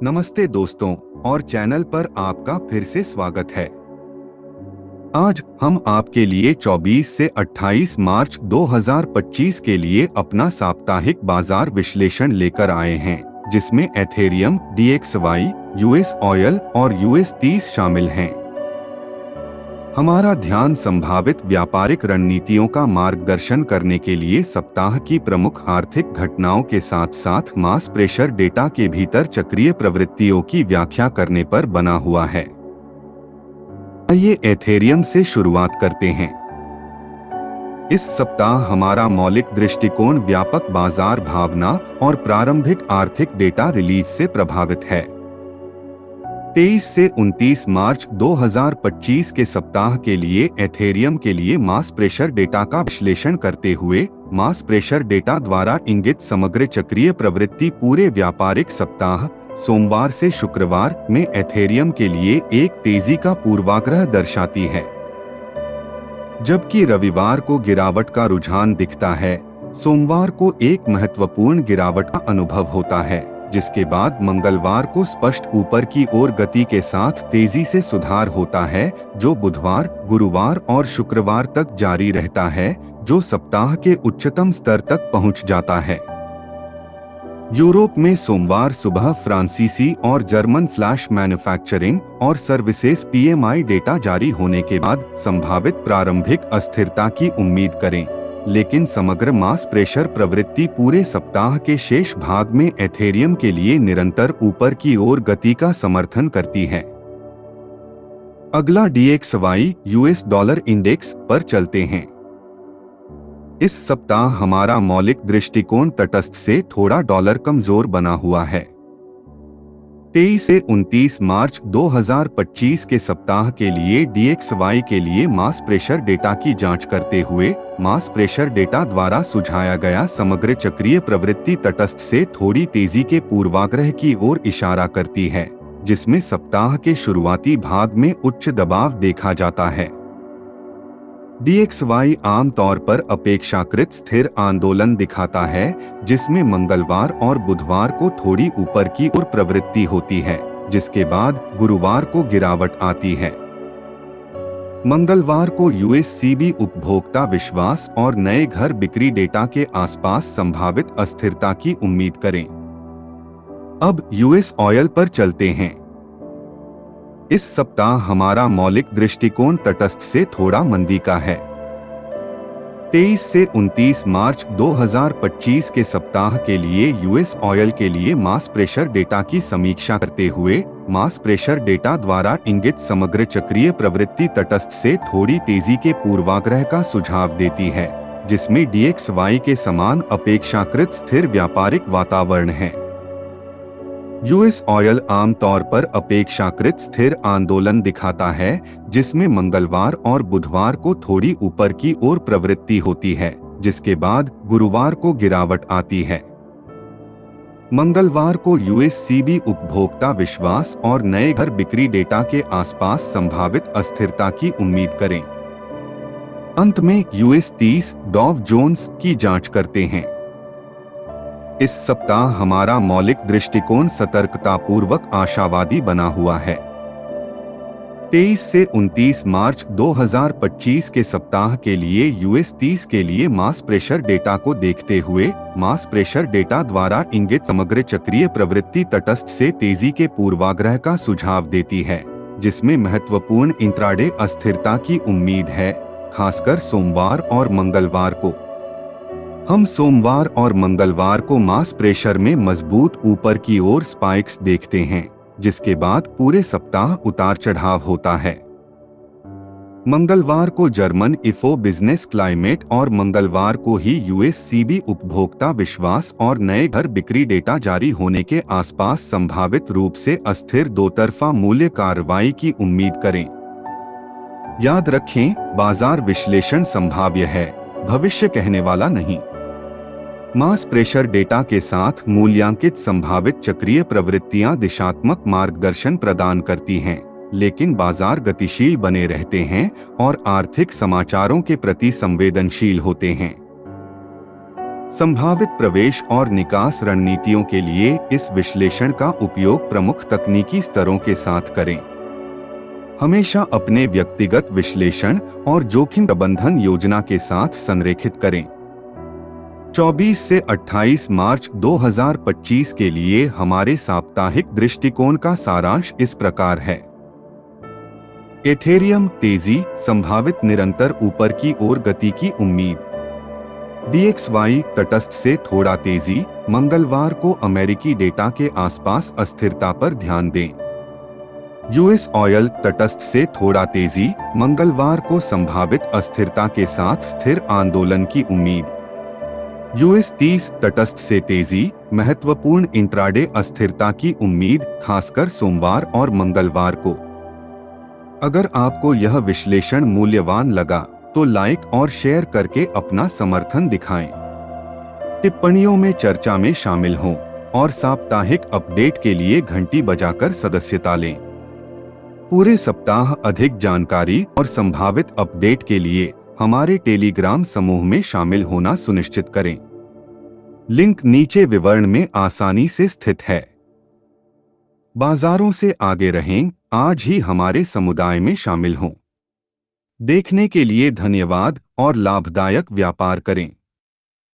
नमस्ते दोस्तों और चैनल पर आपका फिर से स्वागत है। आज हम आपके लिए 24 से 28 मार्च 2025 के लिए अपना साप्ताहिक बाजार विश्लेषण लेकर आए हैं, जिसमें एथेरियम, DXY, US ऑयल और US 30 शामिल हैं। हमारा ध्यान संभावित व्यापारिक रणनीतियों का मार्गदर्शन करने के लिए सप्ताह की प्रमुख आर्थिक घटनाओं के साथ साथ मास प्रेशर डेटा के भीतर चक्रीय प्रवृत्तियों की व्याख्या करने पर बना हुआ है। आइए एथेरियम से शुरुआत करते हैं। इस सप्ताह हमारा मौलिक दृष्टिकोण व्यापक बाजार भावना और प्रारंभिक आर्थिक डेटा रिलीज से प्रभावित है। 23 से 29 मार्च 2025 के सप्ताह के लिए एथेरियम के लिए मास प्रेशर डेटा का विश्लेषण करते हुए मास प्रेशर डेटा द्वारा इंगित समग्र चक्रीय प्रवृत्ति पूरे व्यापारिक सप्ताह सोमवार से शुक्रवार में एथेरियम के लिए एक तेजी का पूर्वाग्रह दर्शाती है। जबकि रविवार को गिरावट का रुझान दिखता है, सोमवार को एक महत्वपूर्ण गिरावट का अनुभव होता है, जिसके बाद मंगलवार को स्पष्ट ऊपर की ओर गति के साथ तेजी से सुधार होता है, जो बुधवार, गुरुवार और शुक्रवार तक जारी रहता है, जो सप्ताह के उच्चतम स्तर तक पहुंच जाता है। यूरोप में सोमवार सुबह फ्रांसीसी और जर्मन फ्लैश मैन्युफैक्चरिंग और सर्विसेज PMI डेटा जारी होने के बाद संभावित प्रारंभिक अस्थिरता की उम्मीद करें, लेकिन समग्र मास प्रेशर प्रवृत्ति पूरे सप्ताह के शेष भाग में एथेरियम के लिए निरंतर ऊपर की ओर गति का समर्थन करती है। अगला DXY US डॉलर इंडेक्स पर चलते हैं। इस सप्ताह हमारा मौलिक दृष्टिकोण तटस्थ से थोड़ा डॉलर कमजोर बना हुआ है। 23 से 29 मार्च 2025 के सप्ताह के लिए DXY के लिए मास प्रेशर डेटा की जांच करते हुए मास प्रेशर डेटा द्वारा सुझाया गया समग्र चक्रीय प्रवृत्ति तटस्थ से थोड़ी तेजी के पूर्वाग्रह की ओर इशारा करती है, जिसमें सप्ताह के शुरुआती भाग में उच्च दबाव देखा जाता है। DXY आमतौर पर अपेक्षाकृत स्थिर आंदोलन दिखाता है, जिसमें मंगलवार और बुधवार को थोड़ी ऊपर की ओर प्रवृत्ति होती है, जिसके बाद गुरुवार को गिरावट आती है। मंगलवार को USCB उपभोक्ता विश्वास और नए घर बिक्री डेटा के आसपास संभावित अस्थिरता की उम्मीद करें। अब US ऑयल पर चलते हैं। इस सप्ताह हमारा मौलिक दृष्टिकोण तटस्थ से थोड़ा मंदी का है। 23 से 29 मार्च 2025 के सप्ताह के लिए US ऑयल के लिए मास प्रेशर डेटा की समीक्षा करते हुए मास प्रेशर डेटा द्वारा इंगित समग्र चक्रीय प्रवृत्ति तटस्थ से थोड़ी तेजी के पूर्वाग्रह का सुझाव देती है, जिसमें DXY के समान अपेक्षाकृत स्थिर व्यापारिक वातावरण है। US ऑयल आमतौर पर अपेक्षाकृत स्थिर आंदोलन दिखाता है, जिसमें मंगलवार और बुधवार को थोड़ी ऊपर की ओर प्रवृत्ति होती है, जिसके बाद गुरुवार को गिरावट आती है। मंगलवार को USCB उपभोक्ता विश्वास और नए घर बिक्री डेटा के आसपास संभावित अस्थिरता की उम्मीद करें। अंत में US 30 डॉव जोन्स की जांच करते हैं। इस सप्ताह हमारा मौलिक दृष्टिकोण सतर्कतापूर्वक आशावादी बना हुआ है। 23 से 29 मार्च 2025 के सप्ताह के लिए US 30 के लिए मास प्रेशर डेटा को देखते हुए मास प्रेशर डेटा द्वारा इंगित समग्र चक्रीय प्रवृत्ति तटस्थ से तेजी के पूर्वाग्रह का सुझाव देती है, जिसमें महत्वपूर्ण इंट्राडे अस्थिरता की उम्मीद है, खासकर सोमवार और मंगलवार को। हम सोमवार और मंगलवार को मास प्रेशर में मजबूत ऊपर की ओर स्पाइक्स देखते हैं, जिसके बाद पूरे सप्ताह उतार चढ़ाव होता है। मंगलवार को जर्मन IFO बिजनेस क्लाइमेट और मंगलवार को ही USCB उपभोक्ता विश्वास और नए घर बिक्री डेटा जारी होने के आसपास संभावित रूप से अस्थिर दोतरफा मूल्य कार्रवाई की उम्मीद करें। याद रखें, बाजार विश्लेषण संभाव्य है, भविष्य कहने वाला नहीं। मास प्रेशर डेटा के साथ मूल्यांकित संभावित चक्रीय प्रवृत्तियां दिशात्मक मार्गदर्शन प्रदान करती हैं, लेकिन बाजार गतिशील बने रहते हैं और आर्थिक समाचारों के प्रति संवेदनशील होते हैं। संभावित प्रवेश और निकास रणनीतियों के लिए इस विश्लेषण का उपयोग प्रमुख तकनीकी स्तरों के साथ करें। हमेशा अपने व्यक्तिगत विश्लेषण और जोखिम प्रबंधन योजना के साथ संरेखित करें। 24 से 28 मार्च 2025 के लिए हमारे साप्ताहिक दृष्टिकोण का सारांश इस प्रकार है। एथेरियम तेजी, संभावित निरंतर ऊपर की ओर गति की उम्मीद। DXY तटस्थ से थोड़ा तेजी, मंगलवार को अमेरिकी डेटा के आसपास अस्थिरता पर ध्यान दें। US ऑयल तटस्थ से थोड़ा तेजी, मंगलवार को संभावित अस्थिरता के साथ स्थिर आंदोलन की उम्मीद। US 30 तटस्थ से तेजी, महत्वपूर्ण इंट्राडे अस्थिरता की उम्मीद, खासकर सोमवार और मंगलवार को। अगर आपको यह विश्लेषण मूल्यवान लगा तो लाइक और शेयर करके अपना समर्थन दिखाएं। टिप्पणियों में चर्चा में शामिल हों और साप्ताहिक अपडेट के लिए घंटी बजाकर सदस्यता लें। पूरे सप्ताह अधिक जानकारी और संभावित अपडेट के लिए हमारे टेलीग्राम समूह में शामिल होना सुनिश्चित करें। लिंक नीचे विवरण में आसानी से स्थित है। बाजारों से आगे रहें, आज ही हमारे समुदाय में शामिल हों। देखने के लिए धन्यवाद और लाभदायक व्यापार करें।